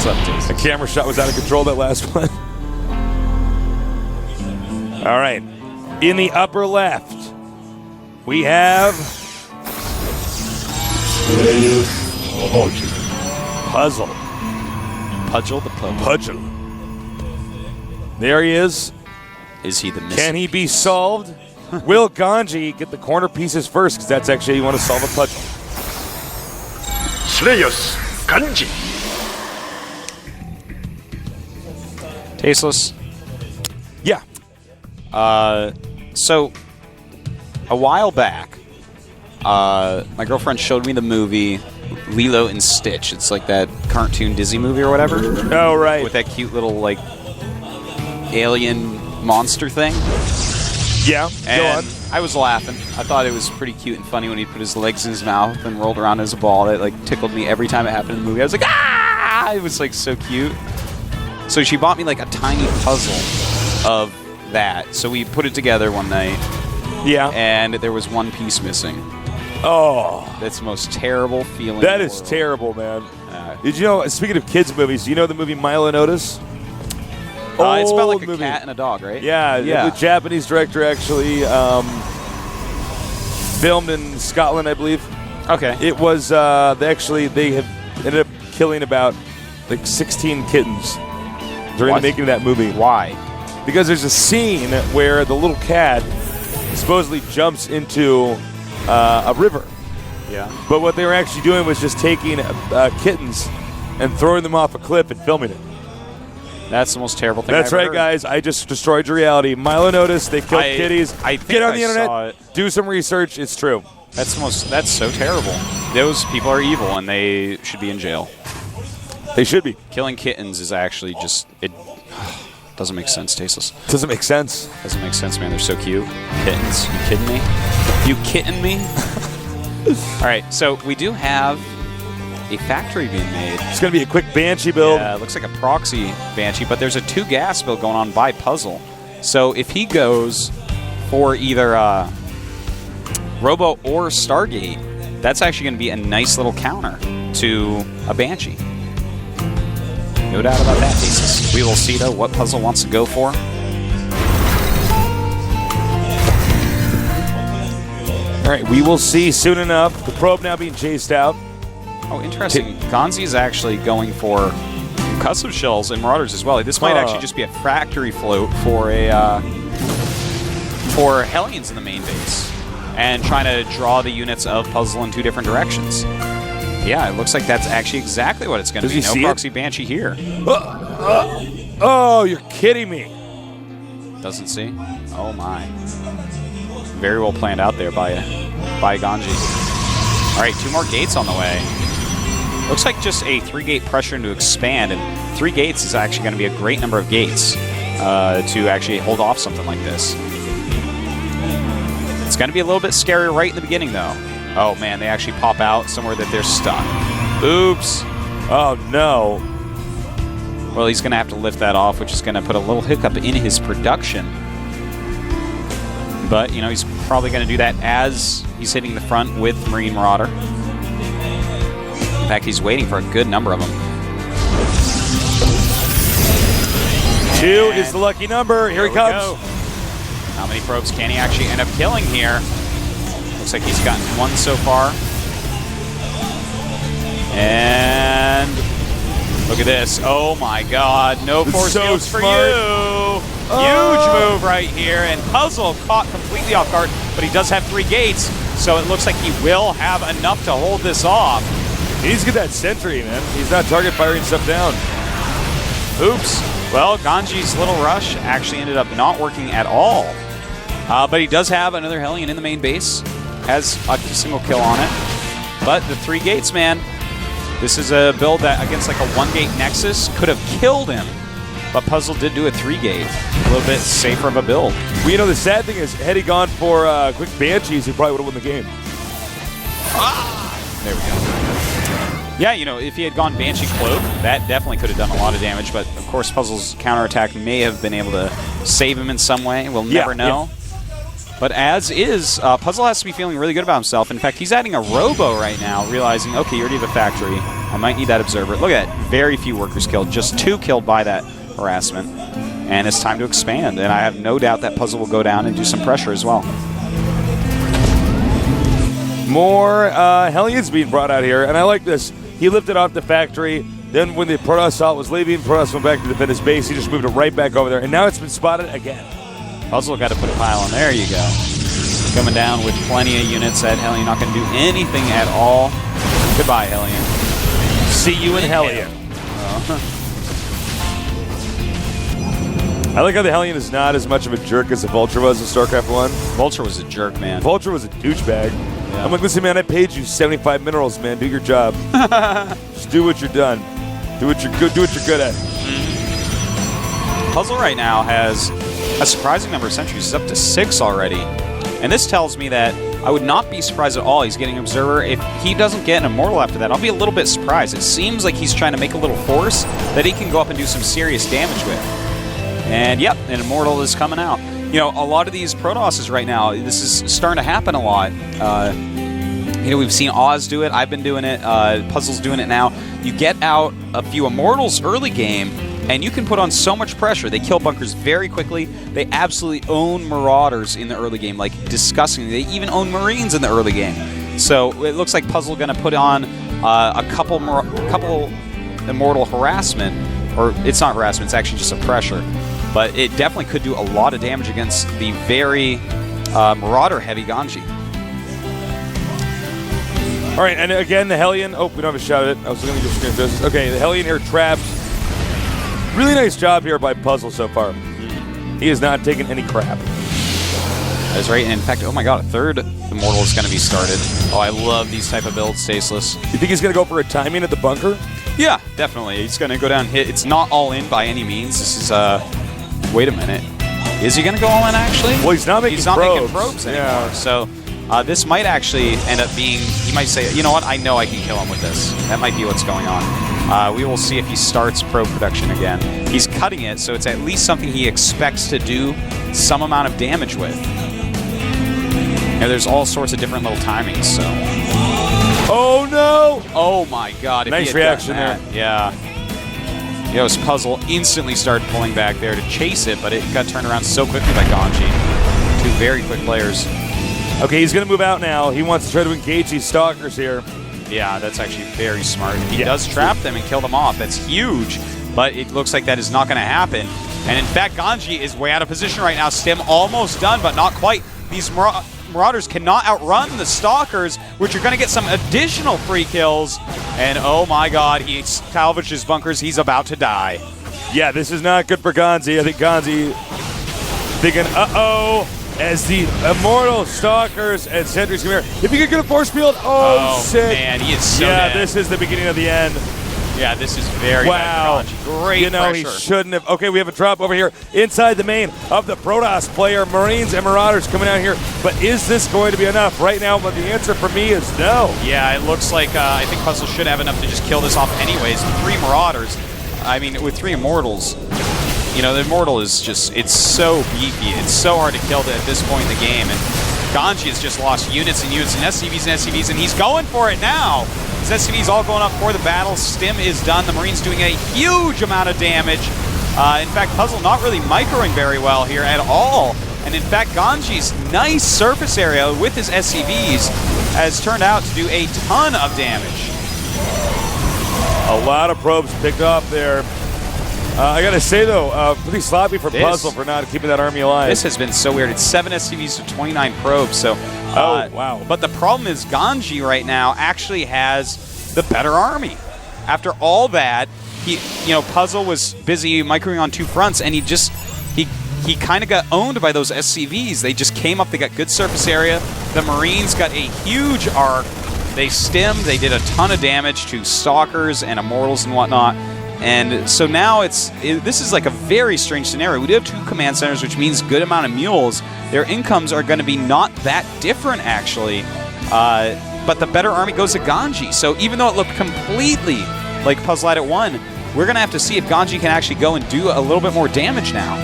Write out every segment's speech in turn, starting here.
What's up, Jason? The camera shot was out of control, that last one. All right. In the upper left, we have Puzzle. Pudgel the Puzzle. Puzzle. There he is. Is he the missing? Can he be solved? Will GanZI get the corner pieces first? Because that's actually you want to solve a puzzle. Slayers, GanZI. Tasteless. Yeah. So, a while back, my girlfriend showed me the movie Lilo and Stitch. It's like that cartoon Disney movie or whatever. Oh, right. With that cute little, like, alien monster thing. Yeah, And go on. I was laughing. I thought it was pretty cute and funny when he put his legs in his mouth and rolled around as a ball. That, like, tickled me every time it happened in the movie. I was like, ah! It was, like, so cute. So she bought me, like, a tiny puzzle of that. So we put it together one night. Yeah. And there was one piece missing. Oh. That's the most terrible feeling. That in the is world. terrible, man. Did you know, speaking of kids' movies, do you know the movie Milo and Otis? It's about like Old a movie. cat and a dog, right? Yeah, the Japanese director actually filmed in Scotland, I believe. Okay. It was, they have ended up killing about like 16 kittens during the making of that movie. Why? Because there's a scene where the little cat supposedly jumps into a river. Yeah. But what they were actually doing was just taking kittens and throwing them off a cliff and filming it. That's the most terrible thing That's I've right, heard. guys. I just destroyed your reality. Milo and Otis, they killed kitties. I think Get on I the internet, saw it. do some research. It's true. That's so terrible. Those people are evil and they should be in jail. They should be. Killing kittens is actually just it doesn't make sense, Tasteless. Doesn't make sense. Doesn't make sense, man. They're so cute. Kittens. You kidding me? You kidding me? All right, so we do have a factory being made. It's going to be a quick Banshee build. Yeah, it looks like a proxy Banshee, but there's a 2-gas build going on by Puzzle. So if he goes for either Robo or Stargate, that's actually going to be a nice little counter to a Banshee. No doubt about that, Thesis. We will see, though, what Puzzle wants to go for. All right, we will see soon enough. The probe now being chased out. Oh, interesting. GanZI is actually going for custom shells and Marauders as well. This might actually just be a factory float for for Hellions in the main base and trying to draw the units of Puzzle in 2 different directions. Yeah, it looks like that's actually exactly what it's going to be. No proxy Banshee here. Oh, you're kidding me. Doesn't see. Oh, my. Very well planned out there by GanZI. All right, 2 more gates on the way. Looks like just a 3-gate pressure to expand, and 3 gates is actually going to be a great number of gates to actually hold off something like this. It's going to be a little bit scary right in the beginning, though. Oh, man, they actually pop out somewhere that they're stuck. Oops. Oh, no. Well, he's going to have to lift that off, which is going to put a little hiccup in his production. But, you know, he's probably going to do that as he's hitting the front with Marine Marauder. In fact, he's waiting for a good number of them. 2 is the lucky number. Here he comes. Go. How many probes can he actually end up killing here? Looks like he's gotten 1 so far. And look at this. Oh, my God. No force fields for you. Huge move right here. And Puzzle caught completely off guard, but he does have 3 gates, so it looks like he will have enough to hold this off. He needs to get that sentry, man. He's not target firing stuff down. Oops. Well, GanZI's little rush actually ended up not working at all. But he does have another Hellion in the main base. Has a single kill on it. But the 3 gates, man. This is a build that against like a 1-gate Nexus could have killed him. But Puzzle did do a 3-gate. A little bit safer of a build. Well, you know, the sad thing is, had he gone for quick Banshees, he probably would have won the game. There we go. Yeah, you know, if he had gone Banshee Cloak, that definitely could have done a lot of damage. But, of course, Puzzle's counterattack may have been able to save him in some way. We'll never know. Yeah. But as is, Puzzle has to be feeling really good about himself. In fact, he's adding a Robo right now, realizing, okay, you already have a factory. I might need that observer. Look at that. Very few workers killed. Just 2 killed by that harassment. And it's time to expand. And I have no doubt that Puzzle will go down and do some pressure as well. More Hellions being brought out here. And I like this. He lifted off the factory. Then when the Protoss assault was leaving, Protoss went back to defend his base. He just moved it right back over there. And now it's been spotted again. Puzzle got to put a pile on. There you go. Coming down with plenty of units. That Hellion not going to do anything at all. Goodbye, Hellion. See you in Hellion. I like how the Hellion is not as much of a jerk as the Vulture was in StarCraft 1. Vulture was a jerk, man. Vulture was a douchebag. Yeah. I'm like, listen, man, I paid you 75 minerals, man. Do your job. Just do what you're done. Do what you're good. Do what you're good at. Puzzle right now has a surprising number of sentries. He's up to 6 already. And this tells me that I would not be surprised at all he's getting an Observer. If he doesn't get an Immortal after that, I'll be a little bit surprised. It seems like he's trying to make a little force that he can go up and do some serious damage with. And yep, an Immortal is coming out. You know, a lot of these Protosses right now, this is starting to happen a lot. You know, we've seen Oz do it. I've been doing it. Puzzle's doing it now. You get out a few Immortals early game, and you can put on so much pressure. They kill bunkers very quickly. They absolutely own Marauders in the early game, like disgustingly. They even own Marines in the early game. So it looks like Puzzle going to put on a couple Immortal harassment, or it's not harassment, it's actually just a pressure. But it definitely could do a lot of damage against the very Marauder-heavy GanZI. All right, and again, the Hellion. Oh, we don't have a shot at it. I was going to just this. Okay, the Hellion here trapped. Really nice job here by Puzzle so far. He has not taken any crap. That's right. And in fact, oh my god, a third Immortal is going to be started. Oh, I love these type of builds, Staceless. You think he's going to go for a timing at the bunker? Yeah, definitely. He's going to go down and hit. It's not all in by any means. This is, wait a minute. Is he going to go all in, actually? Well, he's not making probes anymore. Yeah. So this might actually end up being, he might say, you know what, I know I can kill him with this. That might be what's going on. We will see if he starts probe production again. He's cutting it, so it's at least something he expects to do some amount of damage with. You know, there's all sorts of different little timings, so. Oh, no! Oh, my God. If nice reaction there. Yeah. His Puzzle instantly started pulling back there to chase it, but it got turned around so quickly by GanZI. 2 very quick players. Okay, he's going to move out now. He wants to try to engage these Stalkers here. Yeah, that's actually very smart. He does trap them and kill them off. That's huge, but it looks like that is not going to happen. And in fact, GanZI is way out of position right now. Stim almost done, but not quite. These Marauders cannot outrun the Stalkers, which are going to get some additional free kills. And oh my god, he salvaged his bunkers. He's about to die. Yeah, this is not good for GanZI. I think GanZI thinking, uh-oh, as the Immortal Stalkers and Sentries come here. If he could get a force field, oh shit. Man, he is so dead. This is the beginning of the end. Yeah, this is very bad for GanZI. Great pressure. He shouldn't have. Okay, we have a drop over here inside the main of the Protoss player. Marines and Marauders coming out here. But is this going to be enough? Right now, but the answer for me is no. Yeah, it looks like I think Puzzle should have enough to just kill this off anyways. 3 Marauders. I mean, with 3 Immortals, you know, the Immortal is just, it's so beefy. It's so hard to kill at this point in the game. And GanZI has just lost units and units and SCVs, and he's going for it now. His SCV's all going up for the battle. Stim is done. The Marine's doing a huge amount of damage. In fact, Puzzle not really microing very well here at all. And in fact, GanZI's nice surface area with his SCVs has turned out to do a ton of damage. A lot of probes picked up there. I gotta say though, pretty sloppy for Puzzle for not keeping that army alive. This has been so weird. It's 7 SCVs to 29 probes. So, wow. But the problem is GanZI right now actually has the better army. After all that, Puzzle was busy microing on 2 fronts, and he kind of got owned by those SCVs. They just came up. They got good surface area. The Marines got a huge arc. They stemmed. They did a ton of damage to Stalkers and Immortals and whatnot. And so now this is like a very strange scenario. We do have 2 command centers, which means good amount of mules. Their incomes are going to be not that different, actually. But the better army goes to GanZI. So even though it looked completely like Puzzle at 1, we're going to have to see if GanZI can actually go and do a little bit more damage now.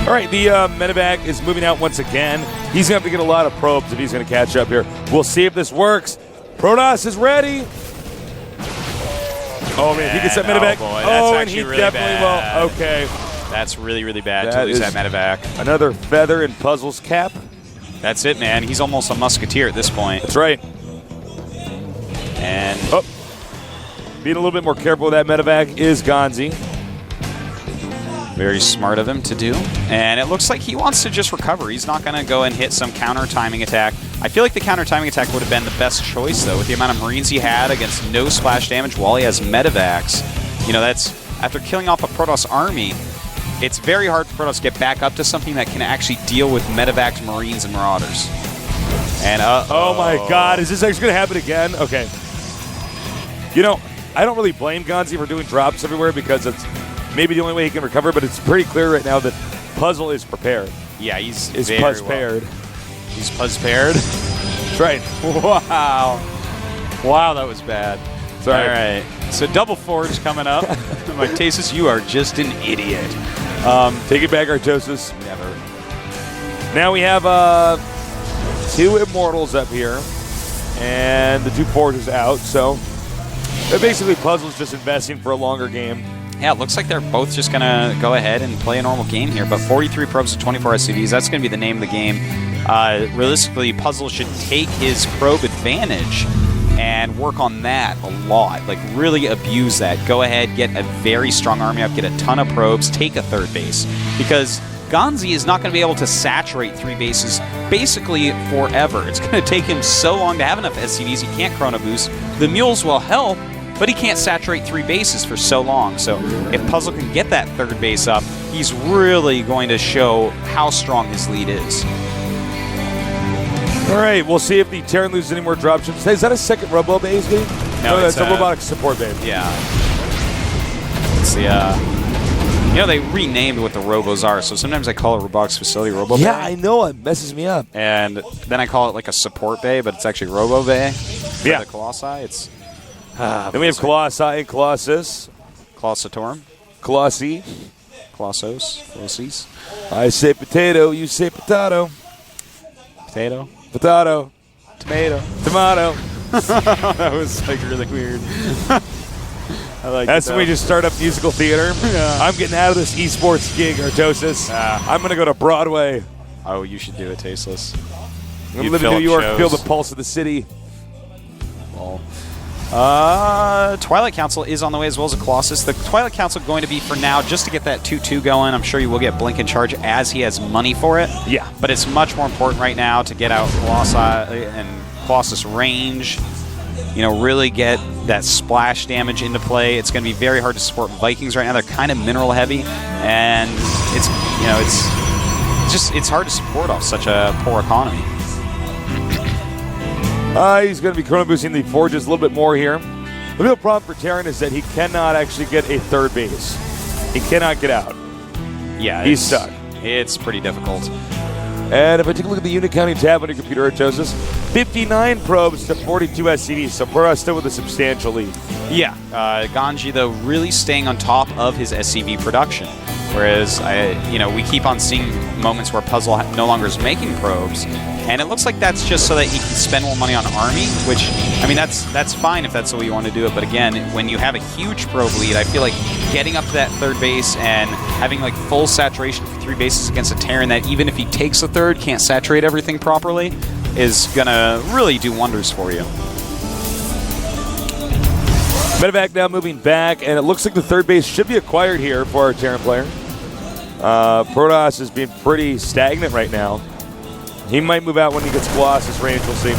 All right, the medevac is moving out once again. He's going to have to get a lot of probes if he's going to catch up here. We'll see if this works. Protoss is ready. Oh, man, he gets that medevac. Oh, boy, that's and actually he really definitely bad. will. Okay. That's really, really bad That to lose is that medevac. Another feather in Puzzle's cap. That's it, man. He's almost a musketeer at this point. That's right. And being a little bit more careful with that medevac is GanZI. very smart of him to do. And it looks like he wants to just recover. He's not going to go and hit some counter timing attack. I feel like the counter timing attack would have been the best choice, though, with the amount of Marines he had against no splash damage while he has medevacs. You know, that's after killing off a Protoss army, it's very hard for Protoss to get back up to something that can actually deal with medevacs, Marines, and Marauders. And oh my God, is this actually going to happen again? Okay. You know, I don't really blame GanZI for doing drops everywhere because it's maybe the only way he can recover, but it's pretty clear right now that Puzzle is prepared. Yeah, he's Puzz-paired. He's Puzz-paired? That's right. Wow. Wow, that was bad. Sorry. All right. So Double Forge coming up. Like, Tasis, you are just an idiot. Take it back, Artosis. Never. Now we have 2 Immortals up here, and the 2 Forges out, so basically Puzzle's just investing for a longer game. Yeah, it looks like they're both just going to go ahead and play a normal game here, but 43 probes to 24 SCVs, that's going to be the name of the game. Realistically, Puzzle should take his probe advantage and work on that a lot. Like, really abuse that. Go ahead, get a very strong army up, get a ton of probes, take a 3rd base. Because GanZI is not going to be able to saturate 3 bases basically forever. It's going to take him so long to have enough SCVs, he can't chrono boost. The mules will help, but he can't saturate 3 bases for so long. So if Puzzle can get that 3rd base up, he's really going to show how strong his lead is. All right, we'll see if the Terran loses any more dropships. Hey, is that a second Robo base game? No, that's a robotic support base. Yeah. It's the, you know, they renamed what the Robos are, so sometimes I call it Robotics Facility Robo Bay. Yeah, I know. It messes me up. And then I call it like a support bay, but it's actually Robo Bay. Yeah. The Colossi, it's... Then we have Colossi and Colossus. Colossatorum. Colossi. Colossis. I say potato, you say potato. Potato. Potato. Tomato. Tomato. That was like really weird. I like That's when we just start up musical theater. Yeah. I'm getting out of this esports gig, Artosis. I'm going to go to Broadway. Oh, you should do it, Tasteless. I'm going to live in New York, feel the pulse of the city. Well, Twilight Council is on the way as well as a Colossus. The Twilight Council going to be for now just to get that 2-2 going. I'm sure you will get Blink in charge as he has money for it. Yeah. But it's much more important right now to get out Colossi and Colossus range. You know, really get that splash damage into play. It's going to be very hard to support Vikings right now. They're kind of mineral heavy, and it's, you know, it's hard to support off such a poor economy. He's going to be chrono boosting the Forges a little bit more here. The real problem for Terran is that he cannot actually get a 3rd base. He cannot get out. Yeah, he's stuck. It's pretty difficult. And if I take a look at the unit counting tab on your computer, Artosis, 59 probes to 42 SCVs, so Protoss still with a substantial lead. Yeah, GanZI, though, really staying on top of his SCV production. Whereas, we keep on seeing moments where Puzzle no longer is making probes, and it looks like that's just so that he can spend more money on army, which, I mean, that's fine if that's the way you want to do it, but again, when you have a huge probe lead, I feel like getting up to that 3rd base and having like full saturation for 3 bases against a Terran that even if he takes a 3rd, can't saturate everything properly, is gonna really do wonders for you. Medevac now moving back, and it looks like the 3rd base should be acquired here for our Terran player. Protoss is being pretty stagnant right now. He might move out when he gets Colossus range, we'll see.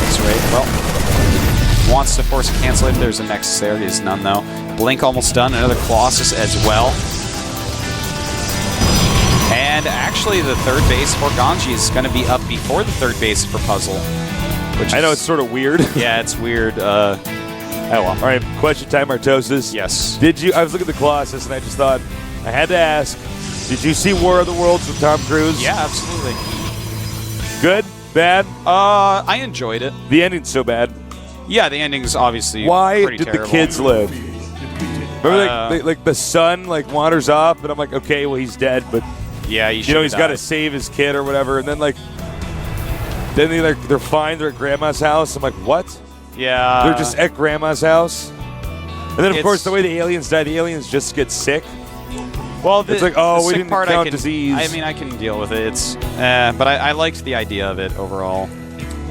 That's right. Well, wants to force a cancel if there's a nexus there. There's none, though. Blink almost done. Another Colossus as well. And actually, the 3rd base for GanZI is going to be up before the 3rd base for Puzzle. Which I know it's sort of weird. Yeah, it's weird. Oh, well. All right, question time, Artosis. Yes. I was looking at the Colossus, and I just thought, I had to ask, did you see War of the Worlds with Tom Cruise? Yeah, absolutely. Good? Bad? I enjoyed it. The ending's so bad. Yeah, the ending's obviously Why pretty did terrible. the kids live? Remember, like the son wanders off, and I'm like, okay, well, he's dead, but yeah, he's got to save his kid or whatever, and then they're fine. They're at Grandma's house. I'm like, what? Yeah, they're just at Grandma's house. And then, of course, the way the aliens die, the aliens just get sick. Well, it's like, oh, we sick didn't part count disease. I mean, I can deal with it. But I liked the idea of it overall.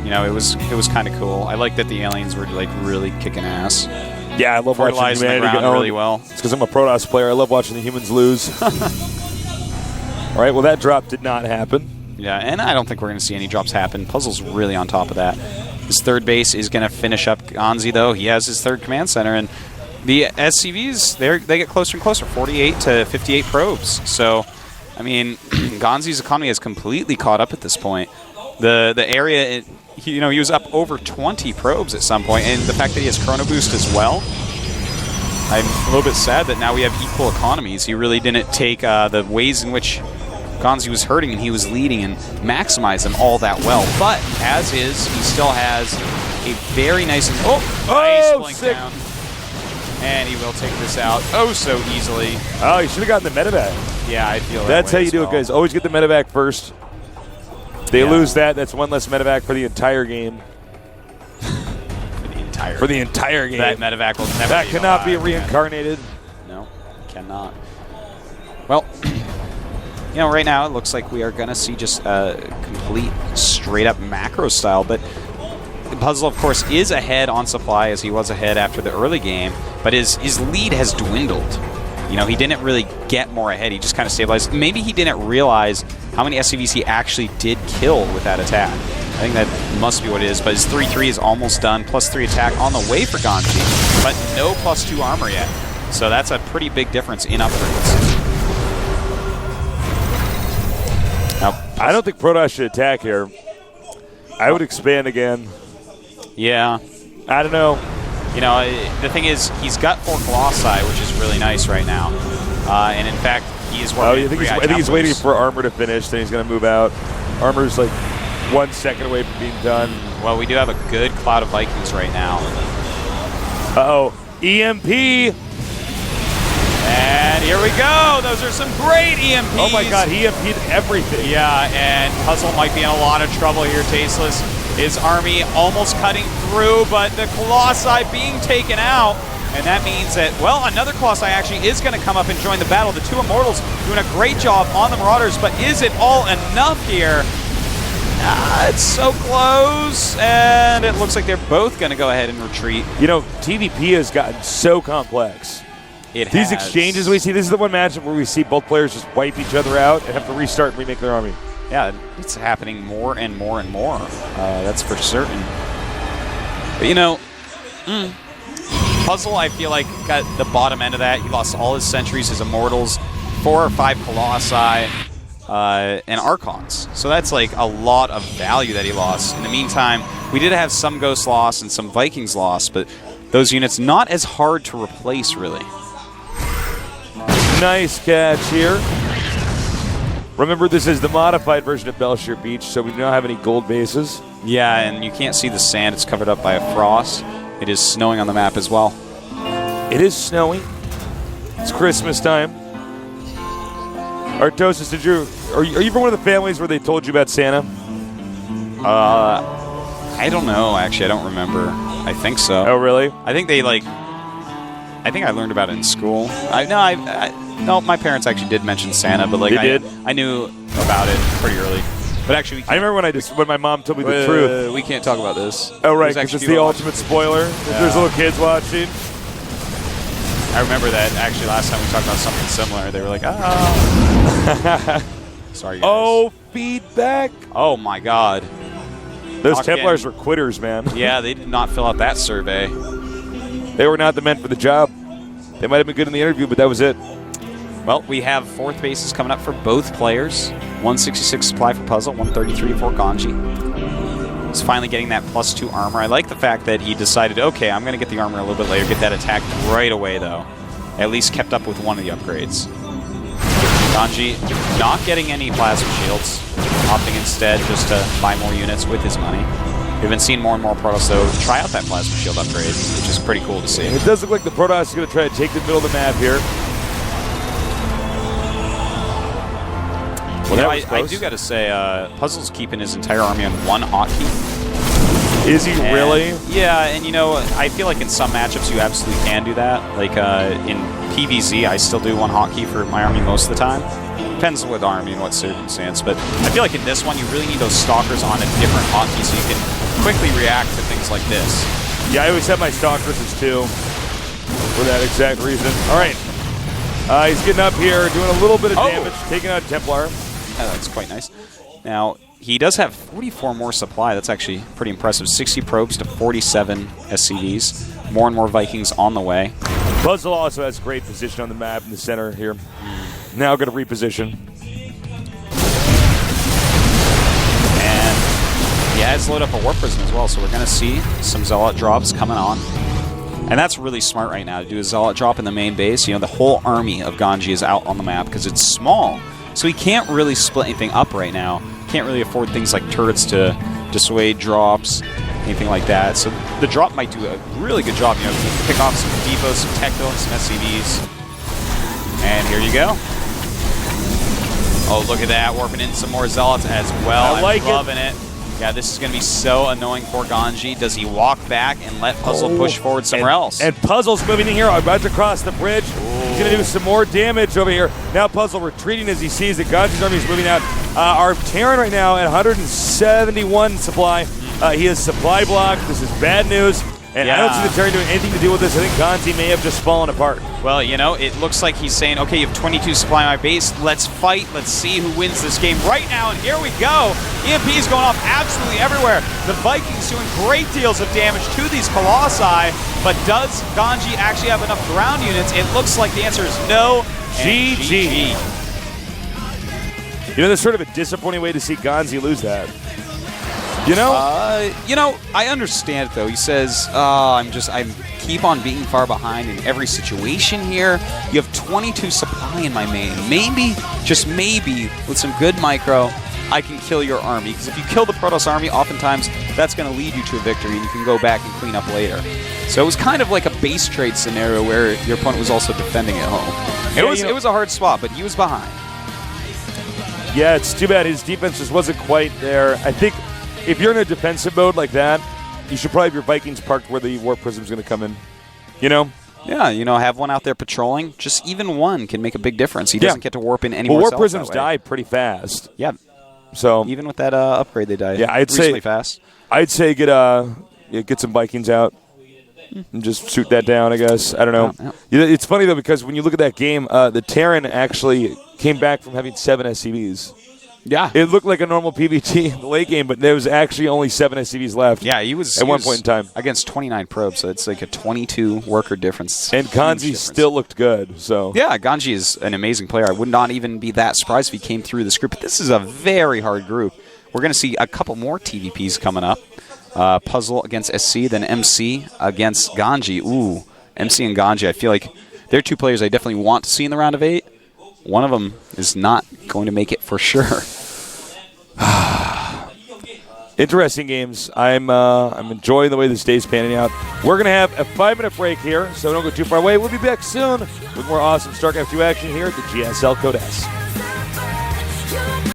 You know, it was kind of cool. I like that the aliens were like really kicking ass. Yeah, I love watching humanity get really well. It's because I'm a Protoss player. I love watching the humans lose. All right, well, that drop did not happen. Yeah, and I don't think we're going to see any drops happen. Puzzle's really on top of that. His third base is going to finish up GanZI, though. He has his third command center, and the SCVs, they get closer and closer, 48 to 58 probes. So, I mean, GanZI's economy has completely caught up at this point. The area, he was up over 20 probes at some point, and the fact that he has Chrono Boost as well, I'm a little bit sad that now we have equal economies. He really didn't take the ways in which GanZI was hurting and he was leading and maximize them all that well. But as is, he still has a very nice nice blink sick down. And he will take this out so easily. Oh, you should have gotten the medevac. Yeah, I feel that's how you do well. it, guys. Always get the medevac first. They lose that. That's one less medevac for the entire game. For the entire game. That medevac will never That cannot be reincarnated. No, cannot. Well, right now it looks like we are going to see just a complete straight-up macro style, but Puzzle, of course, is ahead on supply as he was ahead after the early game, but his lead has dwindled. He didn't really get more ahead. He just kind of stabilized. Maybe he didn't realize how many SCVs he actually did kill with that attack. I think that must be what it is, but his 3-3 is almost done. +3 attack on the way for GanZI, but no +2 armor yet. So that's a pretty big difference in upgrades. Now, I don't think Protoss should attack here. I would expand again. Yeah. I don't know. The thing is, he's got 4 Colossi, which is really nice right now. And in fact, he is working. I think he's waiting for armor to finish, then he's going to move out. Armor's like 1 second away from being done. Well, we do have a good cloud of Vikings right now. Uh-oh. EMP! And here we go. Those are some great EMPs. Oh, my God. He EMP'd everything. Yeah, and Puzzle might be in a lot of trouble here, Tasteless. His army almost cutting through, but the Colossi being taken out. And that means that, well, another Colossi actually is going to come up and join the battle. The 2 Immortals doing a great job on the Marauders, but is it all enough here? It's so close, and it looks like they're both going to go ahead and retreat. TVP has gotten so complex. These exchanges we see, this is the one matchup where we see both players just wipe each other out and have to restart and remake their army. Yeah, it's happening more and more and more. That's for certain. But, Puzzle, I feel like, got the bottom end of that. He lost all his sentries, his Immortals, 4 or 5 Colossi, and Archons. So that's like a lot of value that he lost. In the meantime, we did have some Ghosts lost and some Vikings lost, but those units not as hard to replace, really. Nice catch here. Remember, this is the modified version of Belshire Beach, so we do not have any gold bases. Yeah, and you can't see the sand. It's covered up by a frost. It is snowing on the map as well. It is snowing. It's Christmas time. Artosis, are you from one of the families where they told you about Santa? I don't know, actually. I don't remember. I think so. Oh, really? I think I learned about it in school. No, my parents actually did mention Santa, but I knew about it pretty early. But actually, I remember when my mom told me the truth. We can't talk about this. Oh, right, because it's the ultimate spoiler. If there's little kids watching. I remember that actually last time we talked about something similar. They were like, Sorry, guys. Oh, feedback. Oh, my God. Those Templars were quitters, man. Yeah, they did not fill out that survey. They were not the men for the job. They might have been good in the interview, but that was it. Well, we have 4th bases coming up for both players. 166 supply for Puzzle, 133 for GanZI. He's finally getting that +2 armor. I like the fact that he decided, okay, I'm going to get the armor a little bit later, get that attack right away, though. At least kept up with one of the upgrades. GanZI not getting any plasma shields, opting instead just to buy more units with his money. We've been seeing more and more Protoss, though, try out that plasma shield upgrade, which is pretty cool to see. It does look like the Protoss is going to try to take the middle of the map here. Well, I do got to say, Puzzle's keeping his entire army on 1 hotkey. Is he really? Yeah, and I feel like in some matchups you absolutely can do that. Like in PvZ, I still do one hotkey for my army most of the time. Depends what army and what circumstance, but I feel like in this one you really need those stalkers on a different hotkey so you can quickly react to things like this. Yeah, I always have my stalkers as 2 for that exact reason. All right. He's getting up here, doing a little bit of damage, taking out Templar. Yeah, that's quite nice. Now, he does have 44 more supply. That's actually pretty impressive. 60 probes to 47 SCVs. More and more Vikings on the way. Puzzle also has great position on the map in the center here. Now going to reposition. And he has loaded up a Warp Prism as well, so we're going to see some Zealot drops coming on. And that's really smart right now to do a Zealot drop in the main base. The whole army of GanZI is out on the map because it's small. So he can't really split anything up right now. Can't really afford things like turrets to dissuade drops, anything like that. So the drop might do a really good job. Pick off some depots, some tech builds, some SCVs. And here you go. Oh, look at that. Warping in some more Zealots as well. I'm loving it. Yeah, this is going to be so annoying for GanZI. Does he walk back and let Puzzle push forward somewhere else? And Puzzle's moving in here, about to cross the bridge. He's going to do some more damage over here. Now Puzzle retreating as he sees that GanZI's army is moving out. Our Terran right now at 171 supply. He is supply blocked. This is bad news. And I don't see the Terran doing anything to do with this. I think GanZI may have just fallen apart. Well, it looks like he's saying, okay, you have 22 supply on my base. Let's fight. Let's see who wins this game right now. And here we go. EMP is going off absolutely everywhere. The Vikings doing great deals of damage to these Colossi. But does GanZI actually have enough ground units? It looks like the answer is no. GG. That's sort of a disappointing way to see GanZI lose that. I understand it though. He says, I keep on being far behind in every situation here. You have 22 supply in my main. Maybe, just maybe, with some good micro, I can kill your army. Because if you kill the Protoss army, oftentimes that's going to lead you to a victory, and you can go back and clean up later. So it was kind of like a base trade scenario where your opponent was also defending at home. It was a hard spot, but he was behind. Yeah, it's too bad his defense just wasn't quite there. I think if you're in a defensive mode like that, you should probably have your Vikings parked where the Warp Prism's going to come in. Yeah, have one out there patrolling. Just even one can make a big difference. He doesn't get to warp in any more. Well, Warp Prisms die pretty fast. Yeah. So even with that upgrade, they die. Yeah, I'd say fast. I'd say get some Vikings out and just shoot that down. I guess I don't know. Yeah. It's funny though because when you look at that game, the Terran actually came back from having 7 SCVs. Yeah. It looked like a normal PvT in the late game, but there was actually only 7 SCVs left. Yeah, he was at one point in time against 29 probes, so it's like a 22 worker difference. And GanZI still looked good. So yeah, GanZI is an amazing player. I would not even be that surprised if he came through this group. But this is a very hard group. We're going to see a couple more TVPs coming up. Puzzle against SC, then MC against GanZI. Ooh, MC and GanZI. I feel like they're two players I definitely want to see in the round of 8. One of them is not going to make it for sure. Interesting games. I'm enjoying the way this day's panning out. We're going to have a 5-minute break here, so don't go too far away. We'll be back soon with more awesome StarCraft 2 action here at the GSL Code S.